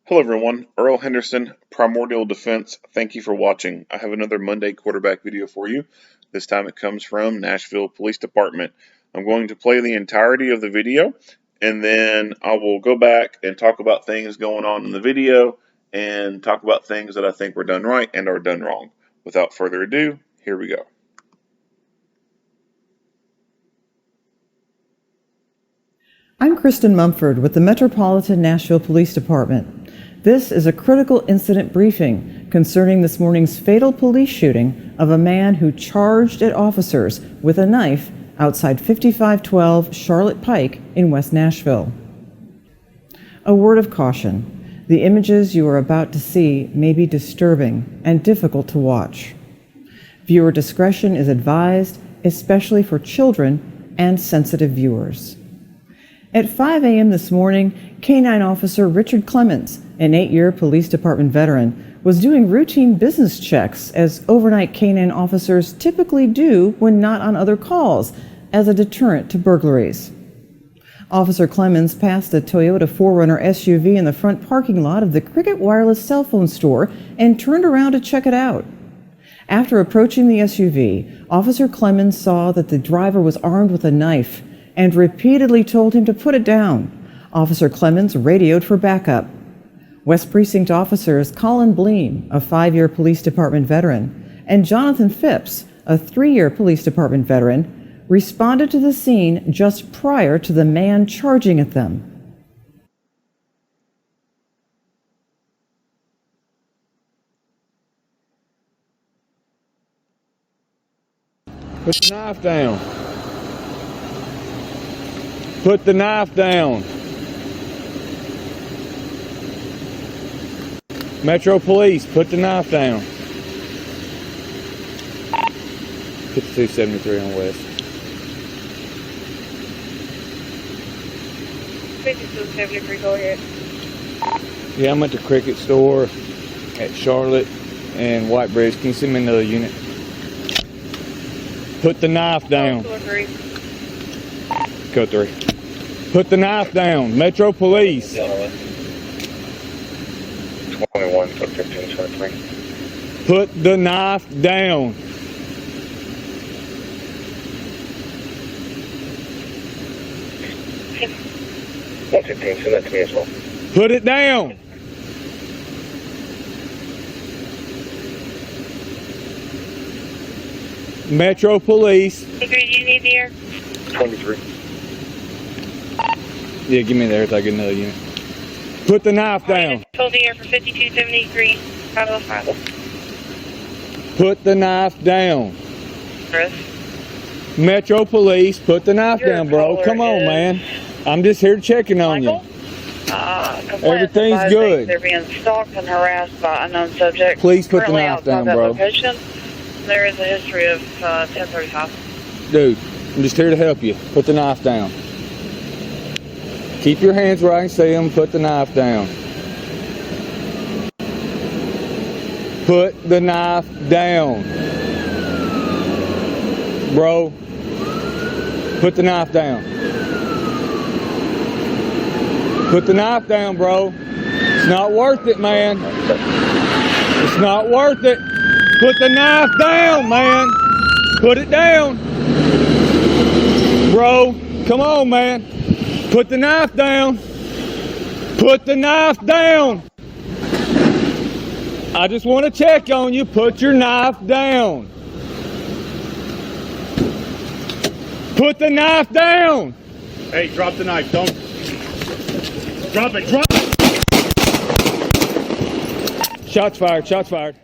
Hello everyone, Earl Henderson, Primordial Defense. Thank you for watching. I have another Monday quarterback video for you. This time it comes from Nashville Police Department. I'm going to play the entirety of the video and then I will go back and talk about things going on in the video and talk about things that I think were done right and are done wrong. Without further ado, here we go. I'm Kristen Mumford with the Metropolitan Nashville Police Department. This is a critical incident briefing concerning this morning's fatal police shooting of a man who charged at officers with a knife outside 5512 Charlotte Pike in West Nashville. A word of caution: the images you are about to see may be disturbing and difficult to watch. Viewer discretion is advised, especially for children and sensitive viewers. At 5 a.m. this morning, K-9 Officer Richard Clemens, an 8-year police department veteran, was doing routine business checks as overnight K-9 officers typically do when not on other calls, as a deterrent to burglaries. Officer Clemens passed a Toyota 4Runner SUV in the front parking lot of the Cricket Wireless cell phone store and turned around to check it out. After approaching the SUV, Officer Clemens saw that the driver was armed with a knife and repeatedly told him to put it down. Officer Clemens radioed for backup. West Precinct officers Colin Bleem, a 5-year police department veteran, and Jonathan Phipps, a 3-year police department veteran, responded to the scene just prior to the man charging at them. Put the knife down. Put the knife down. Metro Police, put the knife down. 5273 on West. 5273, go ahead. Yeah, I'm at the Cricket store at Charlotte and White Bridge. Can you send me another unit? Put the knife down. Code 3. Put the knife down. Metro Police. 21, 15, Put the knife down. Send that to me as well. Put it down. Metro Police. Do you need here? 23. Yeah, give me there so I get another unit. Put the knife down. Hold the air for 5273, 505. Put the knife down. Chris? Metro Police, put the knife Your down, bro. caller Come on, is man. I'm just here checking on you. Everything's good. They're being stalked and harassed by unknown subjects. Please put the Currently knife outside down, that bro. Location. There is a history of 1035. Dude, I'm just here to help you. Put the knife down. Keep your hands where I can see them. Put the knife down. Put the knife down. Bro, put the knife down. Put the knife down, bro. It's not worth it, man. It's not worth it. Put the knife down, man. Put it down. Bro, come on, man. Put the knife down. Put the knife down. I just want to check on you. Put your knife down. Put the knife down. Hey, drop the knife. Don't. Drop it. Drop it. Shots fired. Shots fired.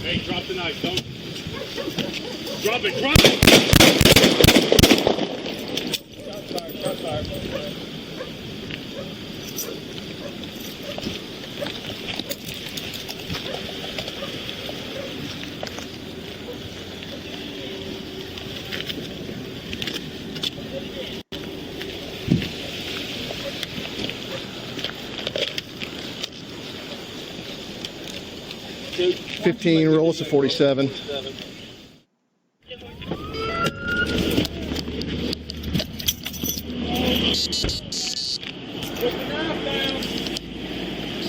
Hey, drop the knife. Don't. Drop it. Drop it. Shots fired. Shots fired. Dude. 15, roll us a 47. Put the knife down.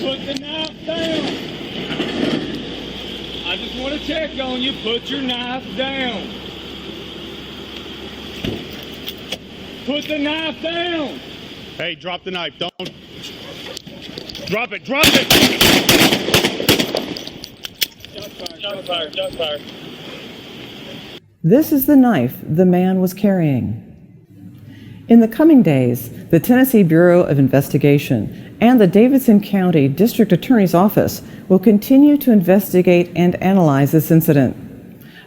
Put the knife down. I just want to check on you. Put your knife down. Put the knife down. Hey, drop the knife. Don't. Drop it. Drop it. Shot fire. Shot fire. This is the knife the man was carrying. In the coming days, the Tennessee Bureau of Investigation and the Davidson County District Attorney's Office will continue to investigate and analyze this incident.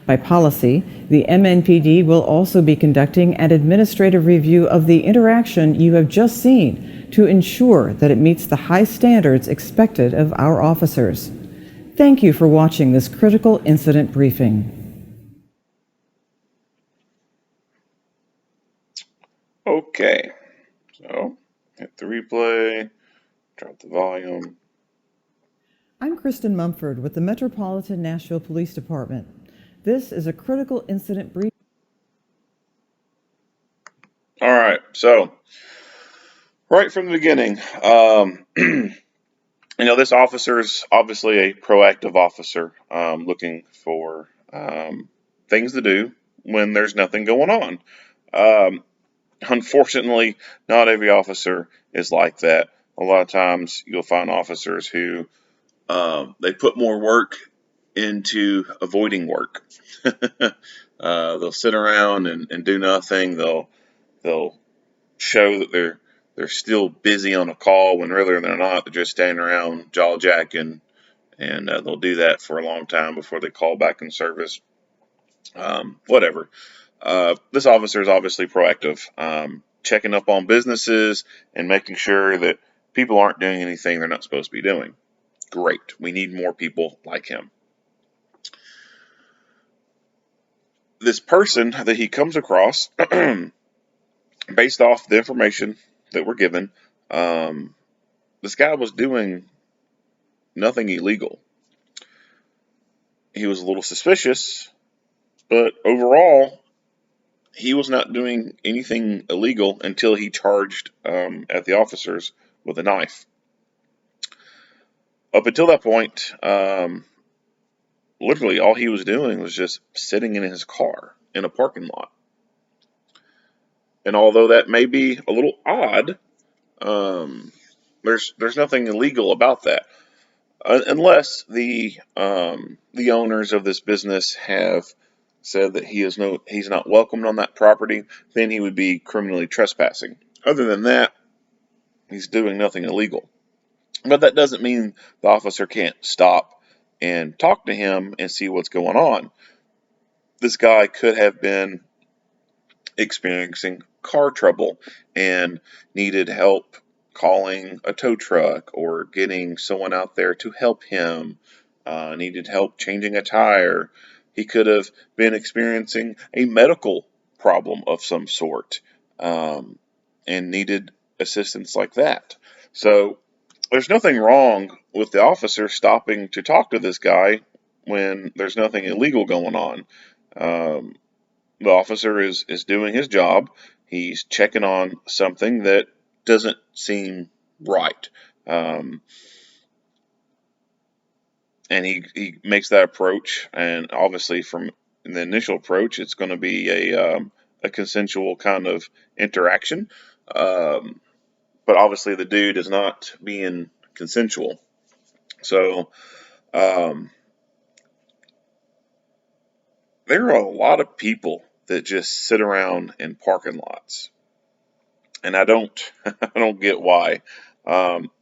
By policy, the MNPD will also be conducting an administrative review of the interaction you have just seen to ensure that it meets the high standards expected of our officers. Thank you for watching this critical incident briefing. Okay, so hit the replay, drop the volume. I'm Kristen Mumford with the Metropolitan Nashville Police Department. This is a critical incident briefing. All right, so right from the beginning, this officer is obviously a proactive officer looking for things to do when there's nothing going on. Unfortunately, not every officer is like that. A lot of times you'll find officers who they put more work into avoiding work. They'll sit around and do nothing. They'll show that they're still busy on a call when really they're not. They're just standing around jaw jacking, and they'll do that for a long time before they call back in service. Whatever. This officer is obviously proactive, checking up on businesses and making sure that people aren't doing anything they're not supposed to be doing. Great. We need more people like him. This person that he comes across, based off the information that we're given, this guy was doing nothing illegal. He was a little suspicious, but overall, he was not doing anything illegal until he charged at the officers with a knife. Up until that point, literally all he was doing was just sitting in his car in a parking lot. And although that may be a little odd, there's nothing illegal about that, unless the owners of this business have said that he's not welcomed on that property. Then he would be criminally trespassing. Other than that, he's doing nothing illegal. But that doesn't mean the officer can't stop and talk to him and see what's going on. This guy could have been experiencing car trouble and needed help calling a tow truck or getting someone out there to help him, needed help changing a tire. He could have been experiencing a medical problem of some sort and needed assistance like that. So there's nothing wrong with the officer stopping to talk to this guy when there's nothing illegal going on. The officer is doing his job. He's checking on something that doesn't seem right. And he makes that approach, and obviously from the initial approach, it's going to be a consensual kind of interaction. But obviously the dude is not being consensual. So there are a lot of people that just sit around in parking lots, and I don't get why.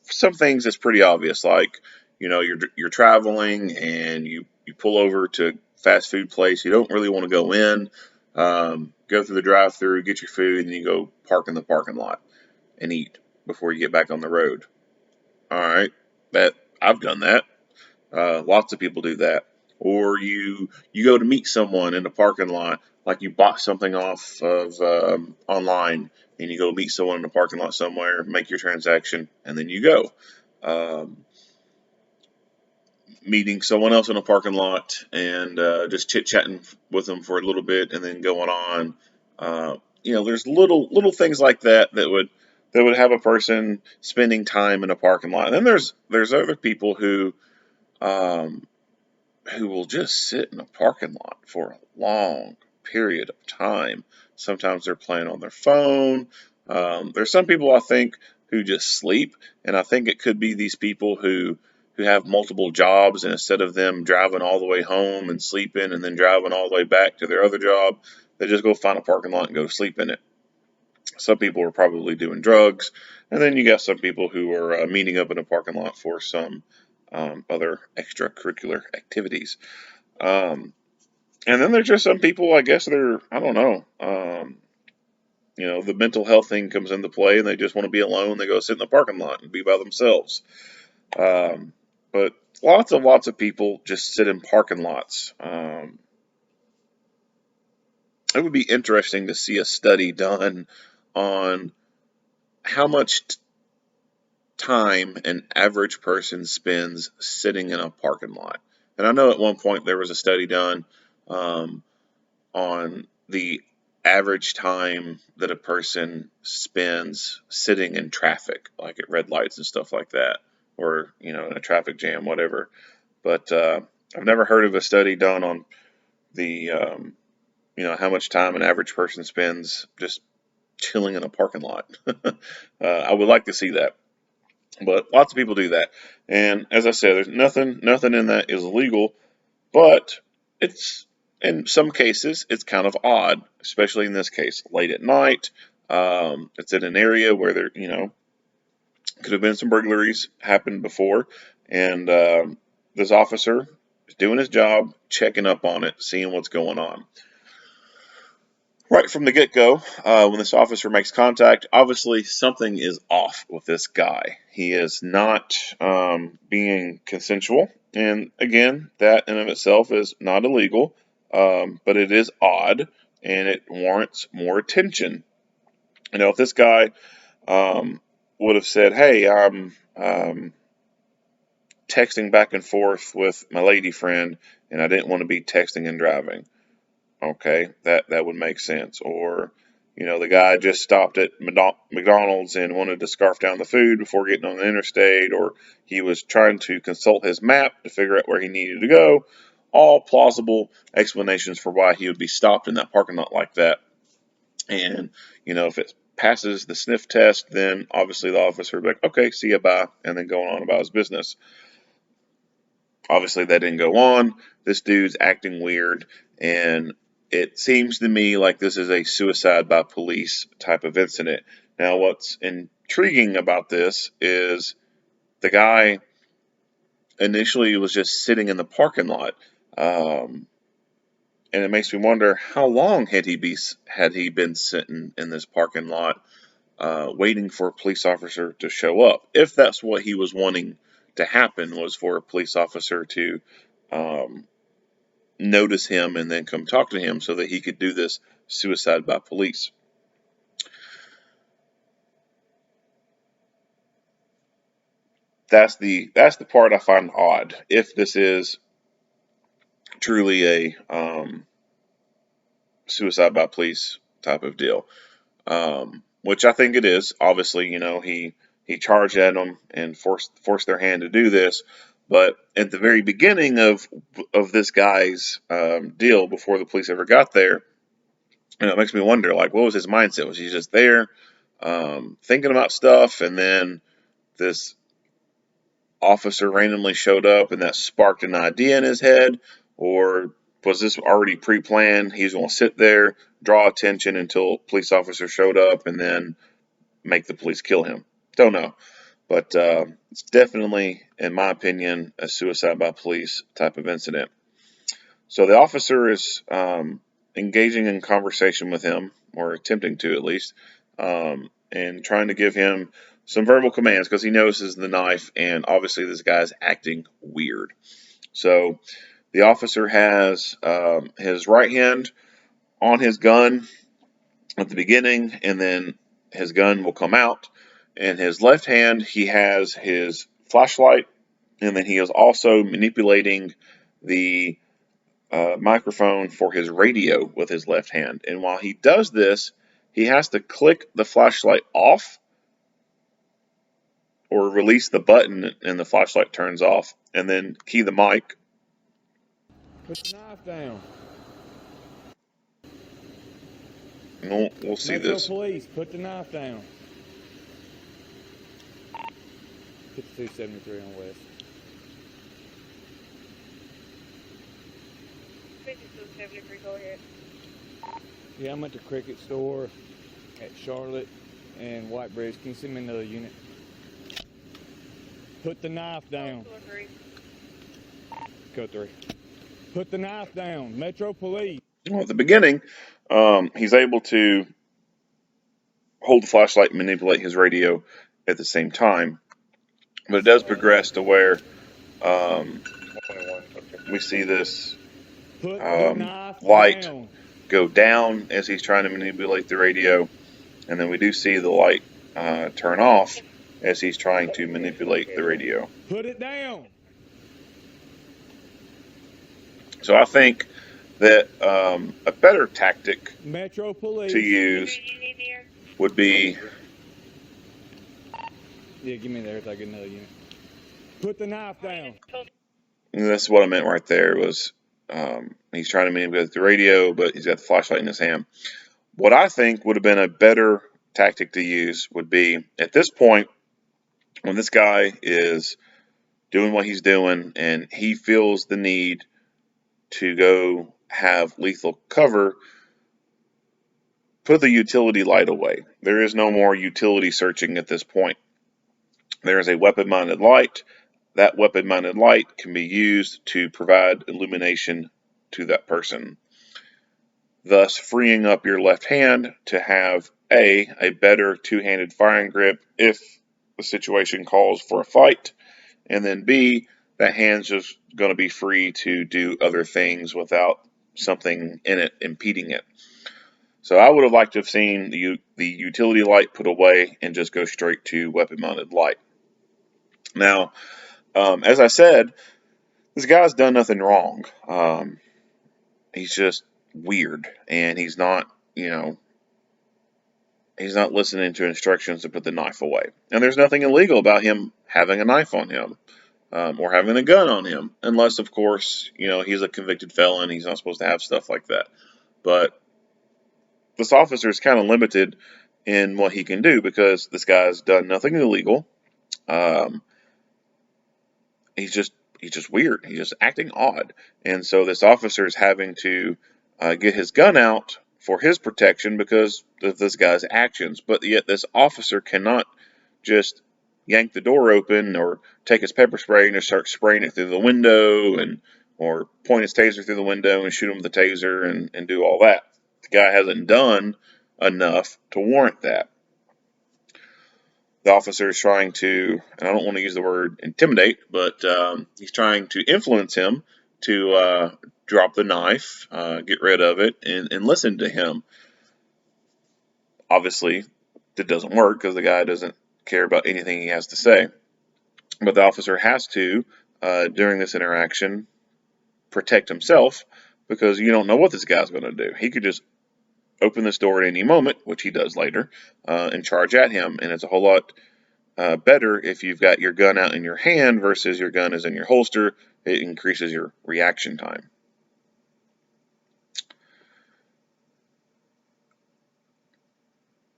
Some things it's pretty obvious, like you're traveling and you pull over to a fast food place. You don't really want to go in, go through the drive-through, get your food, and then you go park in the parking lot and eat before you get back on the road. All right, I've done that. Lots of people do that. Or you go to meet someone in the parking lot, like you bought something off of online, and you go meet someone in the parking lot somewhere, make your transaction, and then you go. meeting someone else in a parking lot and just chit-chatting with them for a little bit and then going on. There's little things like that would have a person spending time in a parking lot. And then there's other people um, who will just sit in a parking lot for a long period of time. Sometimes they're playing on their phone. There's some people I think who just sleep, and I think it could be these people who have multiple jobs, and instead of them driving all the way home and sleeping and then driving all the way back to their other job, they just go find a parking lot and go sleep in it. Some people are probably doing drugs, and then you got some people who are meeting up in a parking lot for some other extracurricular activities. Um, and then there's just some people, I guess I don't know, the mental health thing comes into play and they just want to be alone. They go sit in the parking lot and be by themselves. But lots of people just sit in parking lots. It would be interesting to see a study done on how much time an average person spends sitting in a parking lot. And I know at one point there was a study done on the average time that a person spends sitting in traffic, like at red lights and stuff like that, or in a traffic jam, whatever. But I've never heard of a study done on the how much time an average person spends just chilling in a parking lot. I would like to see that. But lots of people do that. And as I said, there's nothing in that is illegal, but it's in some cases it's kind of odd, especially in this case, late at night. It's in an area where there, could have been some burglaries happened before, and this officer is doing his job, checking up on it, seeing what's going on. Right from the get-go, when this officer makes contact, obviously something is off with this guy. He is not being consensual, and again, that in of itself is not illegal, but it is odd, and it warrants more attention. If this guy would have said, "Hey, I'm texting back and forth with my lady friend, and I didn't want to be texting and driving," okay, that would make sense. Or, the guy just stopped at McDonald's and wanted to scarf down the food before getting on the interstate, or he was trying to consult his map to figure out where he needed to go. All plausible explanations for why he would be stopped in that parking lot like that. And, if it passes the sniff test, then obviously the officer would be like, okay, see ya, bye, and then going on about his business. Obviously that didn't go on. This dude's acting weird, and it seems to me like this is a suicide by police type of incident. Now, what's intriguing about this is the guy initially was just sitting in the parking lot, and it makes me wonder how long had he been sitting in this parking lot, waiting for a police officer to show up. If that's what he was wanting to happen, was for a police officer to notice him and then come talk to him so that he could do this suicide by police. That's the part I find odd. If this is truly a suicide by police type of deal, which I think it is. Obviously, he charged at them and forced their hand to do this. But at the very beginning of this guy's deal, before the police ever got there, it makes me wonder, like, what was his mindset? Was he just there thinking about stuff, and then this officer randomly showed up and that sparked an idea in his head? Or was this already pre-planned? He was going to sit there, draw attention until a police officer showed up, and then make the police kill him? Don't know. But it's definitely, in my opinion, a suicide by police type of incident. So the officer is engaging in conversation with him, or attempting to at least, and trying to give him some verbal commands because he notices the knife, and obviously this guy's acting weird. So the officer has his right hand on his gun at the beginning, and then his gun will come out. In his left hand, he has his flashlight, And then he is also manipulating the microphone for his radio with his left hand. And while he does this, he has to click the flashlight off or release the button and the flashlight turns off, and then key the mic. Put the knife down. And we'll see Metro this. Police, put the knife down. 5273 on West. 5273, go ahead. Yeah, I'm at the Cricket store at Charlotte and White Bridge. Can you send me another unit? Put the knife down. Code 3. Put the knife down. Metro Police. Well, at the beginning, he's able to hold the flashlight and manipulate his radio at the same time. But it does progress to where we see this light go down as he's trying to manipulate the radio, and then we do see the light turn off as he's trying to manipulate the radio. Put it down. So I think that a better tactic Metro Police to use would be... Yeah, give me there if I get another unit. Put the knife down. And that's what I meant right there was he's trying to manipulate the radio, but he's got the flashlight in his hand. What I think would have been a better tactic to use would be, at this point, when this guy is doing what he's doing and he feels the need to go have lethal cover, put the utility light away. There is no more utility searching at this point. There is a weapon-mounted light. That weapon-mounted light can be used to provide illumination to that person, thus freeing up your left hand to have a better two-handed firing grip if the situation calls for a fight, and then B, that hand's just going to be free to do other things without something in it impeding it. So I would have liked to have seen the utility light put away and just go straight to weapon-mounted light. Now, as I said, this guy's done nothing wrong. He's just weird, and he's not, he's not listening to instructions to put the knife away. And there's nothing illegal about him having a knife on him or having a gun on him, unless, of course, he's a convicted felon. He's not supposed to have stuff like that. But this officer is kind of limited in what he can do because this guy's done nothing illegal. He's just weird. He's just acting odd. And so this officer is having to get his gun out for his protection because of this guy's actions. But yet this officer cannot just yank the door open or take his pepper spray and just start spraying it through the window or point his taser through the window and shoot him with the taser and do all that. The guy hasn't done enough to warrant that. The officer is trying to, and I don't want to use the word intimidate, but he's trying to influence him to drop the knife, get rid of it, and listen to him. Obviously, it doesn't work because the guy doesn't care about anything he has to say. But the officer has to, during this interaction, protect himself because you don't know what this guy's going to do. He could just open this door at any moment, which he does later, and charge at him. And it's a whole lot better if you've got your gun out in your hand versus your gun is in your holster. It increases your reaction time.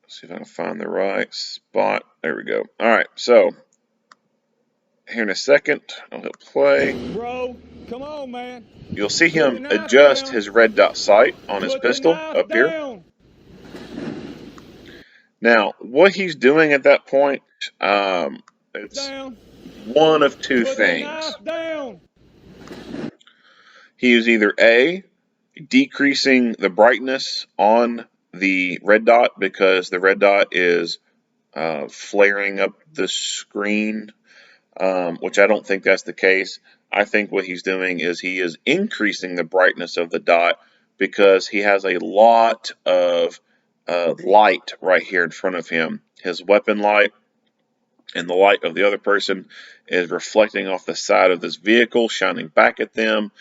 Let's see if I can find the right spot. There we go. All right, so here in a second, I'll hit play. Bro, come on, man. You'll see him adjust his red dot sight on his pistol up here. Now, what he's doing at that point, it's one of two things. He is either A, decreasing the brightness on the red dot because the red dot is flaring up the screen, which I don't think that's the case. I think what he's doing is he is increasing the brightness of the dot because he has a lot of light right here in front of him. His weapon light and the light of the other person is reflecting off the side of this vehicle, shining back at them.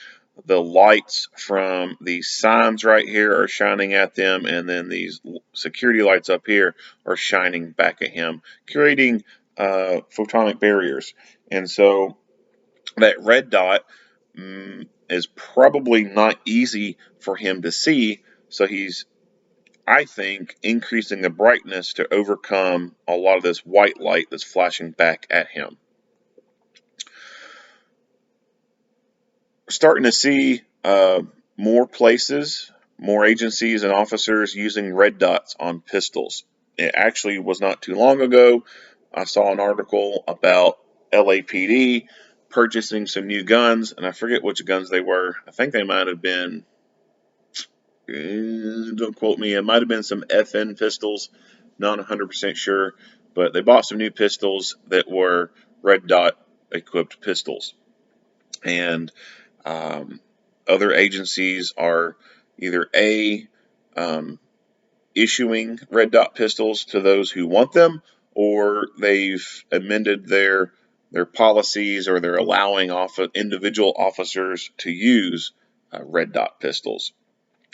The lights from these signs right here are shining at them, and then these security lights up here are shining back at him, creating photonic barriers. And so that red dot is probably not easy for him to see, so he's, I think, increasing the brightness to overcome a lot of this white light that's flashing back at him. Starting to see more places, more agencies and officers using red dots on pistols. It actually was not too long ago. I saw an article about LAPD purchasing some new guns, and I forget which guns they were. I think they might have been, don't quote me, it might have been some FN pistols, not 100% sure, but they bought some new pistols that were red dot equipped pistols. And other agencies are either issuing red dot pistols to those who want them, or they've amended their policies, or they're allowing individual officers to use red dot pistols.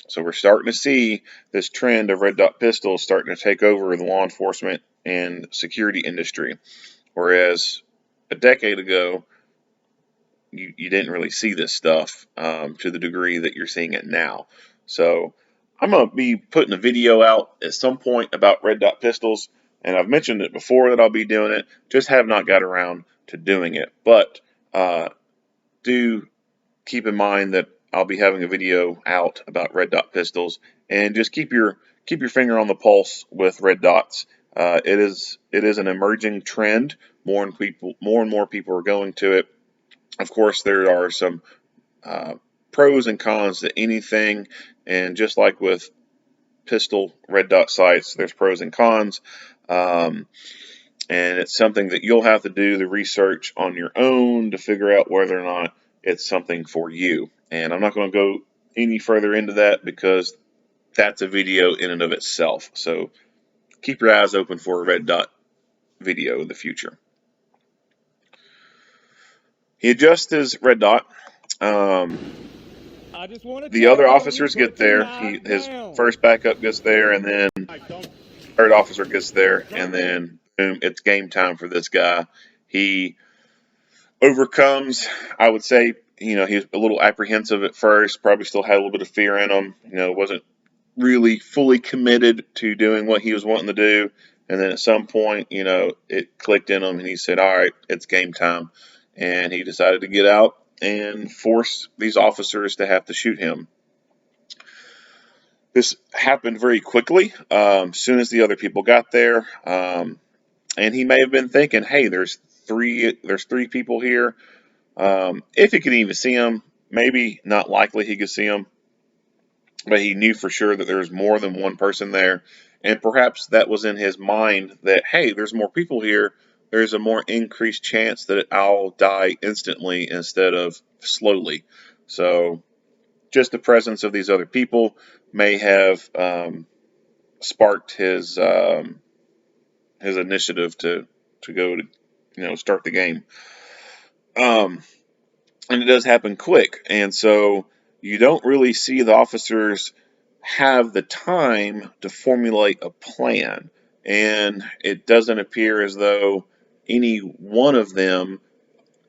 So we're starting to see this trend of red dot pistols starting to take over the law enforcement and security industry, whereas a decade ago you didn't really see this stuff to the degree that you're seeing it now. So I'm going to be putting a video out at some point about red dot pistols, and I've mentioned it before that I'll be doing it, just have not got around to doing it. But do keep in mind that I'll be having a video out about red dot pistols, and just keep your finger on the pulse with red dots. It is an emerging trend. More and more people are going to it. Of course, there are some pros and cons to anything, and just like with pistol red dot sights, there's pros and cons, and it's something that you'll have to do the research on your own to figure out whether or not it's something for you. And I'm not going to go any further into that because that's a video in and of itself. So keep your eyes open for a red dot video in the future. He adjusts his red dot. The other officers get there. His first backup gets there, and then third officer gets there, and then boom, it's game time for this guy. He overcomes, I would say, he was a little apprehensive at first, probably still had a little bit of fear in him, wasn't really fully committed to doing what he was wanting to do. And then at some point, it clicked in him, and he said, all right, it's game time. And he decided to get out and force these officers to have to shoot him. This happened very quickly, as soon as the other people got there. And he may have been thinking, hey, there's three people here. If he could even see them, maybe not likely he could see them. But he knew for sure that there was more than one person there. And perhaps that was in his mind that, hey, there's more people here. There's a more increased chance that I'll die instantly instead of slowly. So just the presence of these other people may have sparked his initiative to go to start the game. And it does happen quick, and so you don't really see the officers have the time to formulate a plan, and it doesn't appear as though any one of them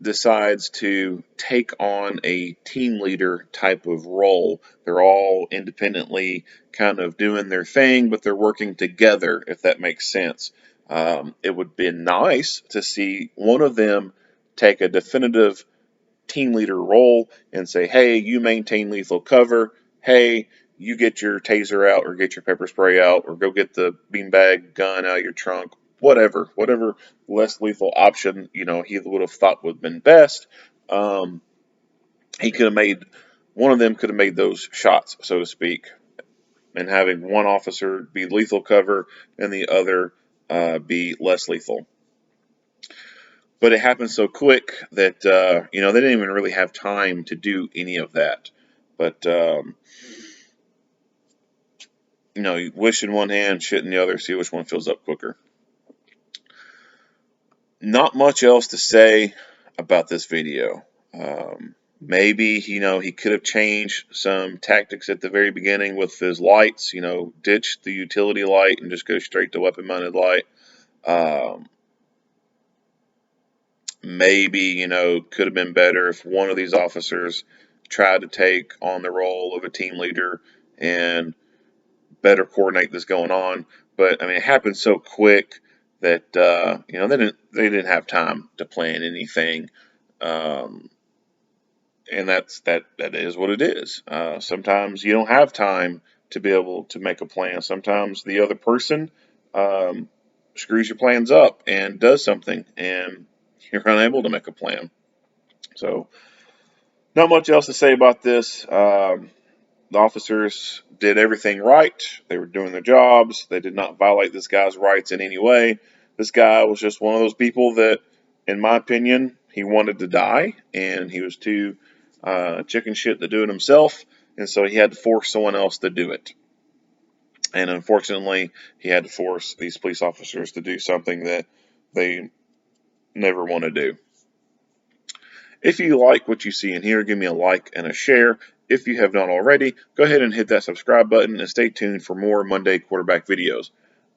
decides to take on a team leader type of role. They're all independently kind of doing their thing, but they're working together, if that makes sense. It would be nice to see one of them take a definitive team leader role and say, hey, you maintain lethal cover. Hey, you get your taser out, or get your pepper spray out, or go get the beanbag gun out of your trunk. Whatever less lethal option, he would have thought would have been best. He could have made, one of them could have made those shots, so to speak, and having one officer be lethal cover and the other be less lethal. But it happened so quick that, they didn't even really have time to do any of that. But, wish in one hand, shit in the other, see which one fills up quicker. Not much else to say about this video. Maybe, he could have changed some tactics at the very beginning with his lights, ditch the utility light and just go straight to weapon-mounted light. Maybe, could have been better if one of these officers tried to take on the role of a team leader and better coordinate this going on. But I mean, it happened so quick that they didn't have time to plan anything, and that is what it is. Sometimes you don't have time to be able to make a plan. Sometimes the other person screws your plans up and does something, and you're unable to make a plan. So, not much else to say about this. The officers did everything right. They were doing their jobs. They did not violate this guy's rights in any way. This guy was just one of those people that, in my opinion, he wanted to die, and he was too chicken shit to do it himself, and so he had to force someone else to do it. And unfortunately, he had to force these police officers to do something that they never want to do. If you like what you see in here, give me a like and a share. If you have not already, go ahead and hit that subscribe button and stay tuned for more Monday quarterback videos.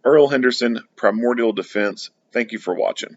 Earl Henderson, Primordial Defense, thank you for watching.